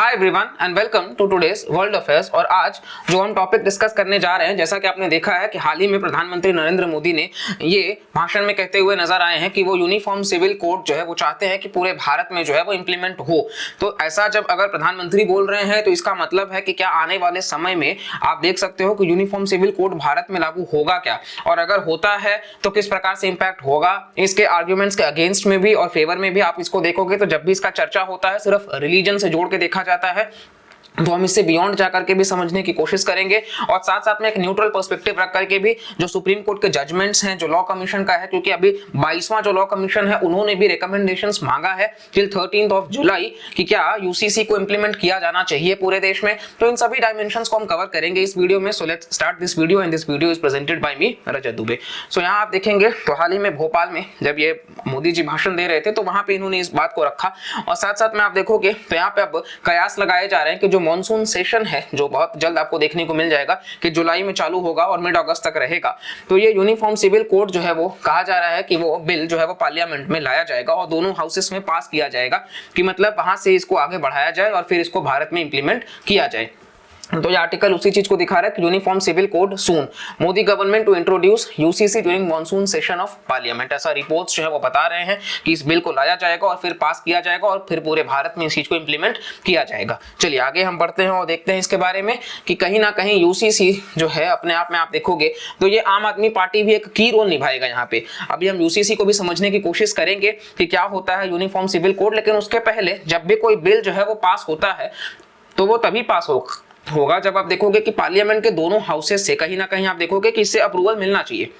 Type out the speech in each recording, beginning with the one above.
Hi everyone and welcome to today's world affairs. और आज जो हम टॉपिक डिस्कस करने जा रहे हैं, जैसा कि आपने देखा है कि हाल ही में प्रधानमंत्री नरेंद्र मोदी ने ये भाषण में कहते हुए नजर आए हैं कि वो यूनिफॉर्म सिविल कोड जो है वो चाहते हैं कि पूरे भारत में जो है वो इंप्लीमेंट हो। तो ऐसा जब अगर प्रधानमंत्री बोल रहे हैं तो इसका मतलब है कि क्या आने वाले समय में आप देख सकते हो कि यूनिफॉर्म सिविल कोड भारत में लागू होगा क्या, और अगर होता है तो किस प्रकार से इंपैक्ट होगा। इसके आर्ग्यूमेंट्स के अगेंस्ट में भी और फेवर में भी आप इसको देखोगे तो जब भी इसका चर्चा होता है सिर्फ रिलीजन से जोड़ के देखा जाता है, तो हम इससे बियॉन्ड जाकर के भी समझने की कोशिश करेंगे और साथ साथ में एक न्यूट्रल पर्सपेक्टिव रख करके भी जो सुप्रीम कोर्ट के जजमेंट्स हैं, जो लॉ कमीशन का है, क्योंकि अभी 22वां जो लॉ कमीशन है उन्होंने भी रिकमेंडेशंस मांगा है टिल 13 जुलाई कि क्या यूसीसी को इंप्लीमेंट किया जाना चाहिए पूरे देश में। तो इन सभी डायमेंशंस को हम कवर करेंगे इस वीडियो में। So let's start this video and this video is presented by me Rajat Dubey. So यहाँ आप देखेंगे तो हाल ही में भोपाल में जब ये मोदी जी भाषण दे रहे थे तो वहां पे इन्होंने इस बात को रखा और साथ साथ में आप देखोगे तो यहाँ पे अब कयास लगाए जा रहे हैं कि जो मॉनसून सेशन है जो बहुत जल्द आपको देखने को मिल जाएगा कि जुलाई में चालू होगा और मिड अगस्त तक रहेगा, तो ये यूनिफॉर्म सिविल कोड जो है वो कहा जा रहा है कि वो बिल जो है वो पार्लियामेंट में लाया जाएगा और दोनों हाउसेस में पास किया जाएगा कि मतलब वहां से इसको आगे बढ़ाया जाए और फिर इसको भारत में इंप्लीमेंट किया जाए। तो ये आर्टिकल उसी चीज को दिखा रहा है कि uniform civil code soon Modi government to introduce UCC during monsoon session of parliament. ऐसा रिपोर्ट्स जो है वो बता रहे हैं कि इस बिल को लाया जाएगा और फिर पास किया जाएगा और फिर पूरे भारत में इस चीज को इंप्लीमेंट किया जाएगा। चलिए आगे हम बढ़ते हैं और देखते हैं इसके बारे में कि कहीं ना कहीं यूसीसी जो है अपने आप में आप देखोगे तो ये आम आदमी पार्टी भी एक की रोल निभाएगा यहाँ पे। अभी हम यूसीसी को भी समझने की कोशिश करेंगे कि क्या होता है यूनिफॉर्म सिविल कोड, लेकिन उसके पहले जब भी कोई बिल जो है वो पास होता है तो वो तभी पास होगा जब आप देखोगे कि पार्लियामेंट के दोनों हाउसेस से कहीं ना कहीं आप देखोगे कि इससे अप्रूवल मिलना चाहिए,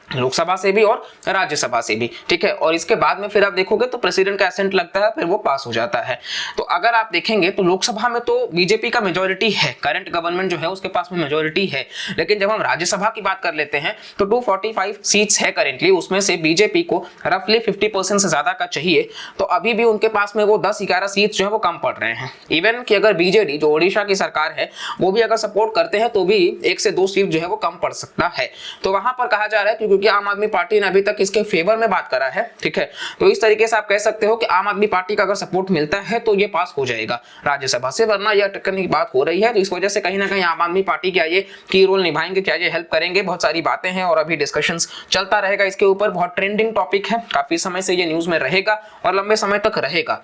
लोकसभा से भी और राज्यसभा से भी, ठीक है। और इसके बाद में फिर आप देखोगे तो प्रेसिडेंट का एसेंट लगता है, फिर वो पास हो जाता है। तो अगर आप देखेंगे तो लोकसभा में तो बीजेपी का मेजोरिटी है, करंट गवर्नमेंट जो है उसके पास में मेजोरिटी है, लेकिन जब हम राज्यसभा की बात कर लेते हैं तो 245 सीट्स है करेंटली, उसमें से बीजेपी को रफली 50% से ज्यादा का चाहिए। तो अभी भी उनके पास में वो 10-11 सीट्स जो है वो कम पड़ रहे हैं। इवन कि अगर बीजेडी जो ओडिशा की सरकार है वो भी अगर सपोर्ट करते हैं तो भी 1 से 2 सीट जो है वो कम पड़ सकता है। तो वहां पर कहा जा रहा है कि आम आदमी पार्टी ने अभी तक इसके फेवर में बात करा है, ठीक है। तो इस तरीके से आप कह सकते हो कि आम आदमी पार्टी का अगर सपोर्ट मिलता है तो ये पास हो जाएगा राज्यसभा से, वरना यह अटकने की बात हो रही है। तो इस वजह से कहीं ना कहीं आम आदमी पार्टी क्या ये की रोल निभाएंगे, क्या ये हेल्प करेंगे, बहुत सारी बातें हैं और अभी डिस्कशंस चलता रहेगा इसके ऊपर। बहुत ट्रेंडिंग टॉपिक है, काफी समय से ये न्यूज में रहेगा और लंबे समय तक रहेगा।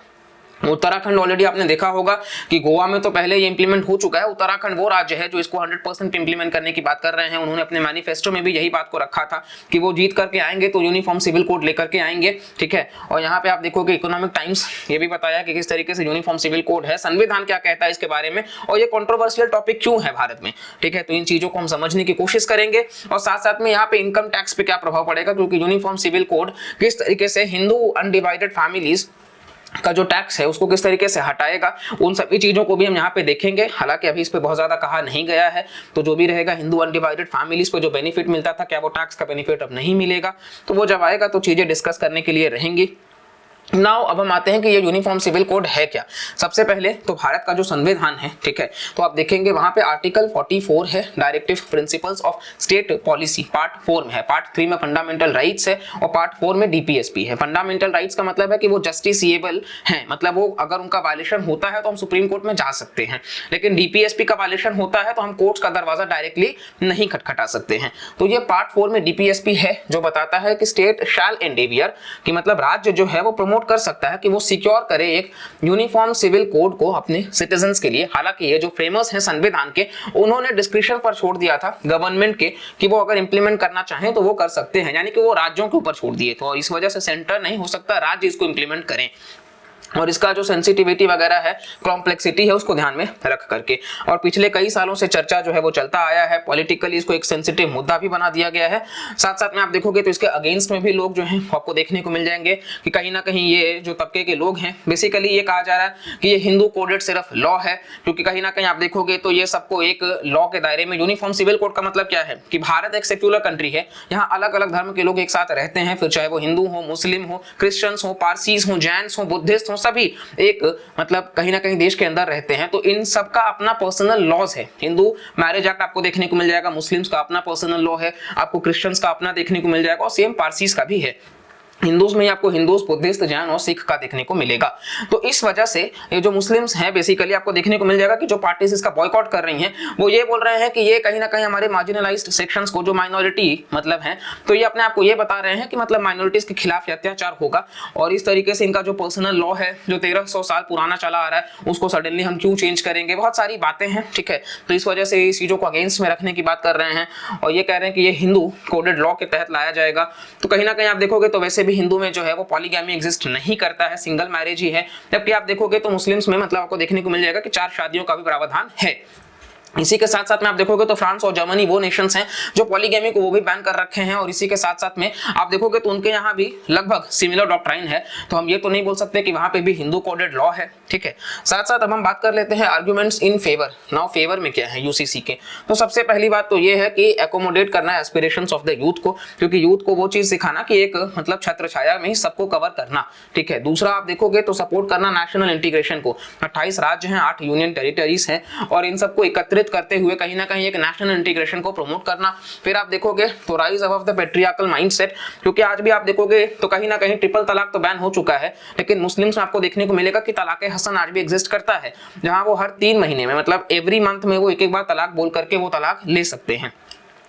उत्तराखंड ऑलरेडी आपने देखा होगा कि गोवा में तो पहले ये इंप्लीमेंट हो चुका है। उत्तराखंड वो राज्य है जो इसको 100% इंप्लीमेंट करने की बात कर रहे हैं। उन्होंने अपने मैनिफेस्टो में भी यही बात को रखा था कि वो जीत करके आएंगे तो यूनिफॉर्म सिविल कोड लेकर के आएंगे, ठीक है। और यहाँ पे आप देखोगे इकोनॉमिक टाइम्स ये भी बताया कि किस तरीके से यूनिफॉर्म सिविल कोड है, संविधान क्या कहता है इसके बारे में और ये कंट्रोवर्शियल टॉपिक क्यों है भारत में, ठीक है। तो इन चीजों को हम समझने की कोशिश करेंगे और साथ साथ में यहाँ पे इनकम टैक्स पे क्या प्रभाव पड़ेगा, क्योंकि यूनिफॉर्म सिविल कोड किस तरीके से हिंदू अनडिवाइडेड फैमिलीज का जो टैक्स है उसको किस तरीके से हटाएगा, उन सभी चीजों को भी हम यहाँ पे देखेंगे। हालांकि अभी इस पे बहुत ज्यादा कहा नहीं गया है, तो जो भी रहेगा हिंदू अनडिवाइडेड फैमिलीज को जो बेनिफिट मिलता था क्या वो टैक्स का बेनिफिट अब नहीं मिलेगा, तो वो जब आएगा तो चीजें डिस्कस करने के लिए रहेंगी। नाउ अब हम आते हैं कि ये यूनिफॉर्म सिविल कोड है क्या। सबसे पहले तो भारत का जो संविधान है, ठीक है, तो आप देखेंगे वहां पे आर्टिकल 44 है, directive principles of state policy, part 4 में है। पार्ट 3 में फंडामेंटल राइट्स है और पार्ट 4 में डीपीएसपी है। फंडामेंटल राइट्स का मतलब है कि वो जस्टिसिएबल है, मतलब वो अगर उनका वायलेशन होता है तो हम सुप्रीम कोर्ट में जा सकते हैं, लेकिन डीपीएसपी का वायलेशन होता है तो हम कोर्ट्स का दरवाजा डायरेक्टली नहीं खटखटा सकते हैं। तो ये पार्ट 4 में डीपीएसपी है जो बताता है कि स्टेट शैल एंडेवियर कि मतलब राज्य जो है वो प्रमोट कर सकता है कि वो सिक्योर करे एक यूनिफॉर्म सिविल कोड को अपने सिटीजन्स के लिए। हालांकि ये जो फ्रेमर्स हैं संविधान के, उन्होंने डिस्क्रिप्शन पर छोड़ दिया था गवर्नमेंट के कि वो अगर इंप्लीमेंट करना चाहें तो वो कर सकते हैं, यानी कि वो राज्यों के ऊपर छोड़ दिए। तो इस वजह से सेंटर नहीं हो सकता, राज्य इसको इंप्लीमेंट करें और इसका जो सेंसिटिविटी वगैरह है, कॉम्प्लेक्सिटी है, उसको ध्यान में रख करके। और पिछले कई सालों से चर्चा जो है वो चलता आया है, पॉलिटिकली इसको एक सेंसिटिव मुद्दा भी बना दिया गया है। साथ साथ में आप देखोगे तो इसके अगेंस्ट में भी लोग जो हैं आपको देखने को मिल जाएंगे कि कहीं ना कहीं ये जो तबके के लोग हैं, बेसिकली ये कहा जा रहा है कि ये हिंदू कोडेड सिर्फ लॉ है, क्योंकि कहीं ना कहीं आप देखोगे तो ये सबको एक लॉ के दायरे में। यूनिफॉर्म सिविल कोड का मतलब क्या है कि भारत एक सेक्युलर कंट्री है, यहाँ अलग अलग धर्म के लोग एक साथ रहते हैं, फिर चाहे वो हिंदू हो, मुस्लिम हो, क्रिश्चियंस हो, पारसीज हो, जैन्स हो, बुद्धिस्ट हो, सभी एक मतलब कहीं ना कहीं देश के अंदर रहते हैं। तो इन सब का अपना पर्सनल लॉज है। हिंदू मैरिज एक्ट आपको देखने को मिल जाएगा, मुस्लिम्स का अपना पर्सनल लॉ है, आपको क्रिश्चियंस का अपना देखने को मिल जाएगा और सेम पारसीज का भी है। हिंदूज में आपको हिंदूज, बुद्धिस्ट, जैन और सिख का देखने को मिलेगा। तो इस वजह से ये जो मुस्लिम्स हैं बेसिकली आपको देखने को मिल जाएगा कि जो पार्टीज इसका बॉयकॉट कर रही हैं वो ये बोल रहे हैं कि ये कहीं ना कहीं हमारे मार्जिनलाइज्ड सेक्शंस को, जो माइनॉरिटी मतलब है, तो ये अपने आप को ये बता रहे हैं कि मतलब माइनॉरिटीज के खिलाफ अत्याचार होगा और इस तरीके से इनका जो पर्सनल लॉ है जो 1300 साल पुराना चला आ रहा है उसको सडनली हम क्यों चेंज करेंगे, बहुत सारी बातें हैं, ठीक है। तो इस वजह से इस चीजों को अगेंस्ट में रखने की बात कर रहे हैं और ये कह रहे हैं कि ये हिंदू कोडेड लॉ के तहत लाया जाएगा। तो कहीं ना कहीं आप देखोगे तो वैसे भी हिंदू में जो है वो पॉलीगैमी एग्जिस्ट नहीं करता है, सिंगल मैरिज ही है, जबकि आप देखोगे तो मुस्लिम्स में मतलब आपको देखने को मिल जाएगा कि 4 शादियों का भी प्रावधान है। इसी के साथ साथ में आप देखोगे तो फ्रांस और जर्मनी वो नेशंस हैं जो पॉलीगैमी को वो भी बैन कर रखे हैं और इसी के साथ साथ में आप देखोगे तो उनके यहाँ भी लगभग सिमिलर डॉक्ट्राइन है। तो हम ये तो नहीं बोल सकते कि वहां पे भी हिंदू कोडेड लॉ है, ठीक है। साथ साथ अब हम बात कर लेते हैं arguments in favour. Now favour में क्या है यूसीसी के, तो सबसे पहली बात तो ये है कि एकोमोडेट करना है एस्पिरेशंस ऑफ द यूथ को, क्योंकि यूथ को वो चीज सिखाना कि एक मतलब छत्र छाया में ही सबको कवर करना, ठीक है। दूसरा आप देखोगे तो सपोर्ट करना नेशनल इंटीग्रेशन को। 28 राज्य हैं, 8 यूनियन टेरिटरीज हैं और इन सबको एकत्रित करते हुए कहीं ना कहीं एक नेशनल इंटीग्रेशन को प्रमोट करना। फिर आप देखोगे तो rise above the patriarchal mindset, क्योंकि आज भी आप देखोगे तो कहीं ना कहीं ट्रिपल तलाक तो बैन हो चुका है, लेकिन मुस्लिम्स में आपको देखने को मिलेगा कि तलाक हसन आज भी एग्जिस्ट करता है, जहां वो हर 3 महीने में मतलब एवरी मंथ में वो एक बार तलाक बोल करके वो तलाक ले सकते हैं।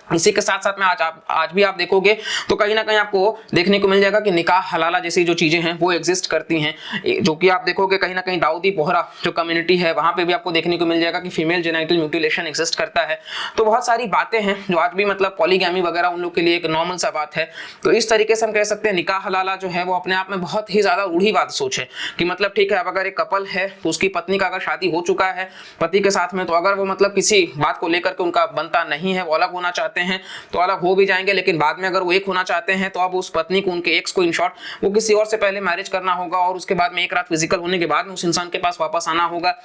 इसी के साथ साथ में आज भी आप देखोगे तो कहीं ना कहीं आपको देखने को मिल जाएगा कि निकाह हलाला जैसी जो चीजें हैं वो एग्जिस्ट करती हैं, जो कि आप देखोगे कहीं ना कहीं दाऊदी बोहरा जो कम्युनिटी है वहां पे भी आपको देखने को मिल जाएगा कि फीमेल जेनिटल म्यूटिलेशन एग्जिस्ट करता है। तो बहुत सारी बातें हैं जो आज भी मतलब पॉलीगैमी वगैरह उन लोग के लिए एक नॉर्मल सा बात है। तो इस तरीके से हम कह सकते हैं निकाह हलाला जो है वो अपने आप में बहुत ही ज्यादा रूढ़िवाद सोच है कि मतलब ठीक है, अब अगर एक कपल है तो उसकी पत्नी का अगर शादी हो चुका है पति के साथ में, तो अगर वो मतलब किसी बात को लेकर के उनका बनता नहीं है, वो अलग होना चाहते हैं तो अलग हो भी जाएंगे, लेकिन बाद में अगर वो एक होना चाहते हैं तो अब उस पत्नी को, उनके एक्स को इन शॉर्ट वो किसी और से पहले मैरिज करना होगा और उसके बाद में एक रात फिजिकल होने के बाद में उस इंसान के पास वापस आना होगा।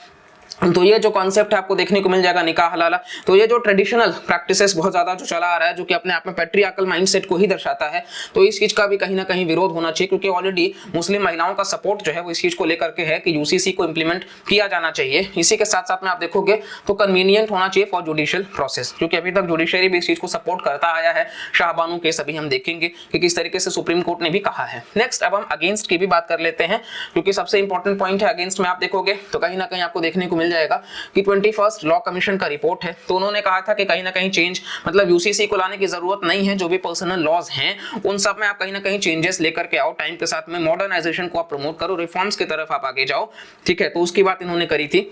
तो ये जो कॉन्सेप्ट है आपको देखने को मिल जाएगा निकाह हलाला। तो ये जो ट्रेडिशनल प्रैक्टिसेस बहुत ज्यादा जो चला आ रहा है जो कि अपने आप में पैट्रियार्कल माइंडसेट को ही दर्शाता है, तो इस चीज का भी कहीं ना कहीं विरोध होना चाहिए, क्योंकि ऑलरेडी मुस्लिम महिलाओं का सपोर्ट जो है वो इस चीज को लेकर के है कि यूसीसी को इंप्लीमेंट किया जाना चाहिए। इसी के साथ साथ में आप देखोगे तो कन्वीनियंट होना चाहिए फॉर जुडिशियल प्रोसेस, क्योंकि अभी तक जुडिशरी भी इस चीज को सपोर्ट करता आया है। शाहबानू केस अभी हम देखेंगे कि किस तरीके से सुप्रीम कोर्ट ने भी कहा है। नेक्स्ट अब हम अगेंस्ट की भी बात कर लेते हैं, क्योंकि सबसे इंपॉर्टेंट पॉइंट है अगेंस्ट में। आप देखोगे तो कहीं ना कहीं आपको देखने को मिल जाएगा कि 21st लॉ कमीशन का रिपोर्ट है, तो उन्होंने कहा था कि कहीं ना कहीं चेंज मतलब यूसीसी को लाने की जरूरत नहीं है, जो भी पर्सनल लॉज हैं उन सब में आप कहीं ना कहीं चेंजेस लेकर के आओ, टाइम के साथ में मॉडर्नाइजेशन को आप प्रमोट करो, रिफॉर्म्स की तरफ आप आगे जाओ, ठीक है। तो उसकी बात इन्होंने करी थी।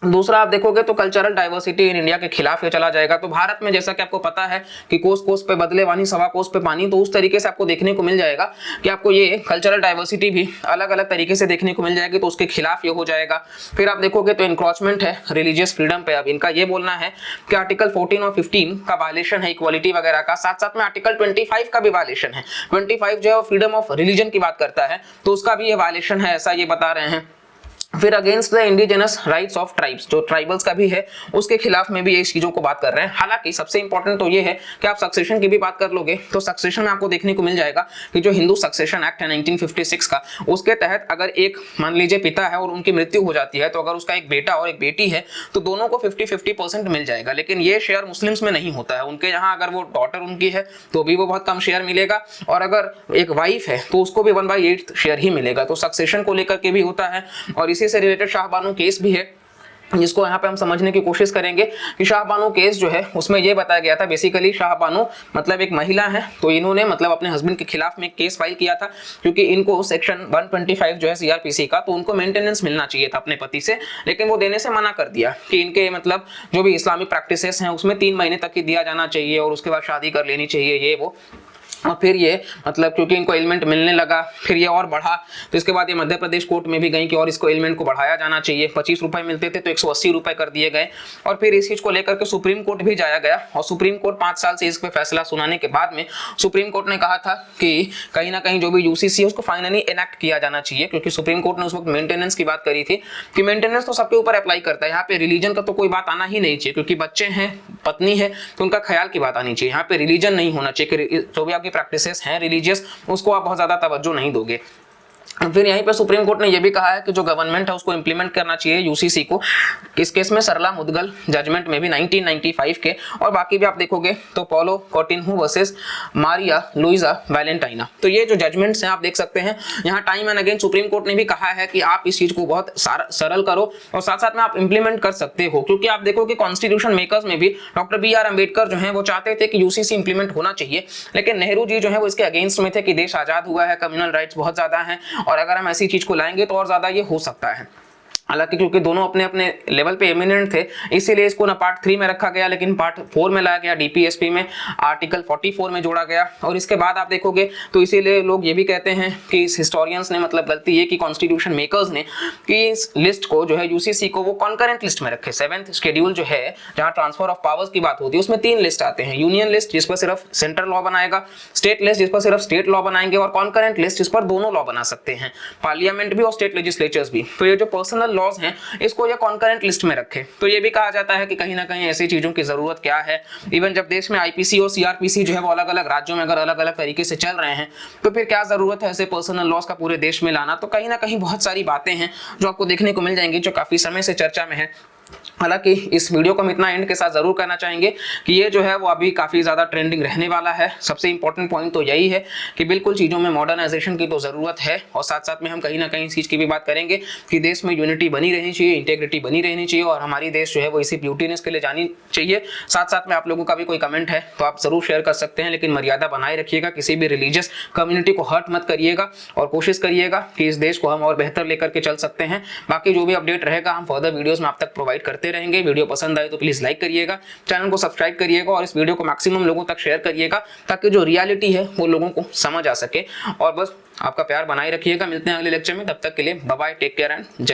दूसरा आप देखोगे तो कल्चरल डाइवर्सिटी इन इंडिया के खिलाफ ये चला जाएगा। तो भारत में जैसा कि आपको पता है कि कोस कोस पे बदले वानी, सवा कोस पे पानी, तो उस तरीके से आपको देखने को मिल जाएगा कि आपको ये कल्चरल डाइवर्सिटी भी अलग अलग तरीके से देखने को मिल जाएगी, तो उसके खिलाफ ये हो जाएगा। फिर आप देखोगे तो इंक्रोचमेंट है रिलीजियस फ्रीडम पे। अब इनका ये बोलना है कि आर्टिकल 14 और 15 का वायलेशन है इक्वालिटी वगैरह का, साथ साथ में आर्टिकल 25 का भी वायलेशन है। 25 जो है फ्रीडम ऑफ रिलीजन की बात करता है, तो उसका भी ये वायलेशन है, ऐसा ये बता रहे हैं। फिर against the indigenous rights of tribes, जो ट्राइबल्स का भी है उसके खिलाफ में भी ये चीजों को बात कर रहे हैं। हालांकि सबसे इंपॉर्टेंट तो ये है कि आप सक्सेशन की भी बात कर लोगे तो सक्सेशन में आपको देखने को मिल जाएगा कि जो हिंदू सक्सेशन एक्ट है 1956 का, उसके तहत अगर एक मान लीजिए पिता है और उनकी मृत्यु हो जाती है, तो अगर उसका एक बेटा और एक बेटी है तो दोनों को 50-50% मिल जाएगा। लेकिन ये शेयर मुस्लिम्स में नहीं होता है, उनके यहाँ अगर वो डॉटर उनकी है तो भी वो बहुत कम शेयर मिलेगा, और अगर एक वाइफ है तो उसको भी 1/8 शेयर ही मिलेगा। तो सक्सेशन को लेकर के भी होता है। और इसी से रिलेटेड शाहबानू केस भी है, जिसको यहाँ पे हम समझने की कोशिश करेंगे कि शाहबानू केस जो है उसमें ये बताया गया था, बेसिकली शाहबानू मतलब एक महिला है, तो इन्होंने मतलब अपने हस्बैंड के खिलाफ में एक केस फाइल किया था, क्योंकि इनको सेक्शन 125 जो है सीआरपीसी का, तो उनको मेंटेनेंस मिलना चाहिए था अपने पति से, लेकिन वो देने से मना कर दिया कि इनके मतलब जो भी इस्लामिक प्रैक्टिसेस हैं उसमें 3 महीने तक ही दिया जाना चाहिए और उसके बाद शादी कर लेनी चाहिए, ये वो। और फिर ये मतलब क्योंकि इनको एलिमेंट मिलने लगा, फिर ये और बढ़ा, तो इसके बाद ये मध्य प्रदेश कोर्ट में भी गई कि और इसको एलिमेंट को बढ़ाया जाना चाहिए। 25 रुपए मिलते थे तो 180 रुपए कर दिए गए, और फिर इस चीज को लेकर के सुप्रीम कोर्ट भी जाया गया, और सुप्रीम कोर्ट 5 साल से इस पे फैसला सुनाने के बाद में सुप्रीम कोर्ट ने कहा था कि कहीं ना कहीं जो भी यूसीसी है उसको फाइनली एनेक्ट किया जाना चाहिए, क्योंकि सुप्रीम कोर्ट ने उस वक्त मेंटेनेंस की बात करी थी कि मेंटेनेंस तो सबके ऊपर अप्लाई करता है, यहाँ पे रिलीजन का तो कोई बात आना ही नहीं चाहिए, क्योंकि बच्चे हैं, पत्नी है, तो उनका ख्याल की बात आनी चाहिए। यहाँ पे रिलीजन नहीं होना चाहिए कि जो भी आपकी प्रैक्टिसेस हैं रिलीजियस उसको आप बहुत ज्यादा तवज्जो नहीं दोगे। फिर यहीं पे सुप्रीम कोर्ट ने यह भी कहा है कि जो गवर्नमेंट है उसको इंप्लीमेंट करना चाहिए यूसीसी को। इस केस में सरला मुदगल जजमेंट में भी 1995 के, और बाकी भी आप देखोगे तो पॉलो कॉटिन्हू वर्सेस मारिया लुइजा वैलेंटाइना। तो ये जो जजमेंट्स हैं आप देख सकते हैं, यहाँ time and again supreme court ने भी कहा है कि आप इस चीज को बहुत सरल करो और साथ साथ में आप इंप्लीमेंट कर सकते हो, क्योंकि आप देखो कि कॉन्स्टिट्यूशन मेकर्स में भी डॉक्टर BR अम्बेडकर जो है वो चाहते थे कि यूसीसी इंप्लीमेंट होना चाहिए, लेकिन नेहरू जी जो है वो इसके अगेंस्ट में थे कि देश आजाद हुआ है, कम्युनल राइट्स बहुत ज्यादा हैं और अगर हम ऐसी चीज को लाएंगे तो और ज्यादा ये हो सकता है। हालांकि क्योंकि दोनों अपने अपने लेवल पे एमिनेंट थे इसीलिए इसको ना पार्ट 3 में रखा गया, लेकिन पार्ट 4 में लाया गया, डीपीएसपी में आर्टिकल 44 में जोड़ा गया। और इसके बाद आप देखोगे तो इसीलिए लोग ये भी कहते हैं कि इस हिस्टोरियंस ने मतलब गलती ये की कॉन्स्टिट्यूशन मेकर्स ने कि इस लिस्ट को जो है यूसीसी को वो कॉन्करेंट लिस्ट में रखे। 7th शेड्यूल जो है जहां ट्रांसफर ऑफ पावर्स की बात होती है उसमें 3 लिस्ट आते हैं, यूनियन लिस्ट जिस पर सिर्फ सेंट्रल लॉ बनाएगा, स्टेट लिस्ट जिस पर सिर्फ स्टेट लॉ बनाएंगे और कॉन्करेंट लिस्ट जिस पर दोनों लॉ बना सकते हैं, पार्लियामेंट भी और स्टेट लेजिस्लेचर्स भी। तो ये जो पर्सनल लॉज हैं इसको ये कॉन्करेंट लिस्ट में रखे। तो ये भी कहा जाता है कि कहीं ना कहीं ऐसी चीजों की जरूरत क्या है। इवन जब देश में आईपीसी और सीआरपीसी जो है वो अलग अलग राज्यों में अगर अलग अलग तरीके से चल रहे हैं तो फिर क्या जरूरत है ऐसे पर्सनल लॉज का पूरे देश में लाना। तो कहीं ना कहीं बहुत सारी बातें हैं जो आपको देखने को मिल जाएंगी जो काफी समय से चर्चा में है। हालांकि इस वीडियो को हम इतना एंड के साथ जरूर कहना चाहेंगे कि ये जो है वो अभी काफी ज्यादा ट्रेंडिंग रहने वाला है। सबसे इंपॉर्टेंट पॉइंट तो यही है कि बिल्कुल चीजों में मॉडर्नाइजेशन की तो जरूरत है और साथ साथ में हम कहीं ना कहीं इस चीज की भी बात करेंगे कि देश में यूनिटी बनी रहनी चाहिए, इंटेग्रिटी बनी रहनी चाहिए और हमारी देश जो है वो इसी ब्यूटीनेस के लिए जानी चाहिए। साथ साथ में आप लोगों का भी कोई कमेंट है तो आप जरूर शेयर कर सकते हैं, लेकिन मर्यादा बनाए रखिएगा, किसी भी रिलीजियस कम्युनिटी को हर्ट मत करिएगा और कोशिश करिएगा कि इस देश को हम और बेहतर लेकर के चल सकते हैं। बाकी जो भी अपडेट रहेगा हम फर्दर वीडियोस में आप तक प्रोवाइड करते रहेंगे। वीडियो पसंद आए तो प्लीज लाइक करिएगा, चैनल को सब्सक्राइब करिएगा और इस वीडियो को मैक्सिमम लोगों तक शेयर करिएगा ताकि जो रियलिटी है वो लोगों को समझ आ सके। और बस आपका प्यार बनाए रखिएगा। मिलते हैं अगले लेक्चर में, तब तक के लिए bye bye, take care and जय।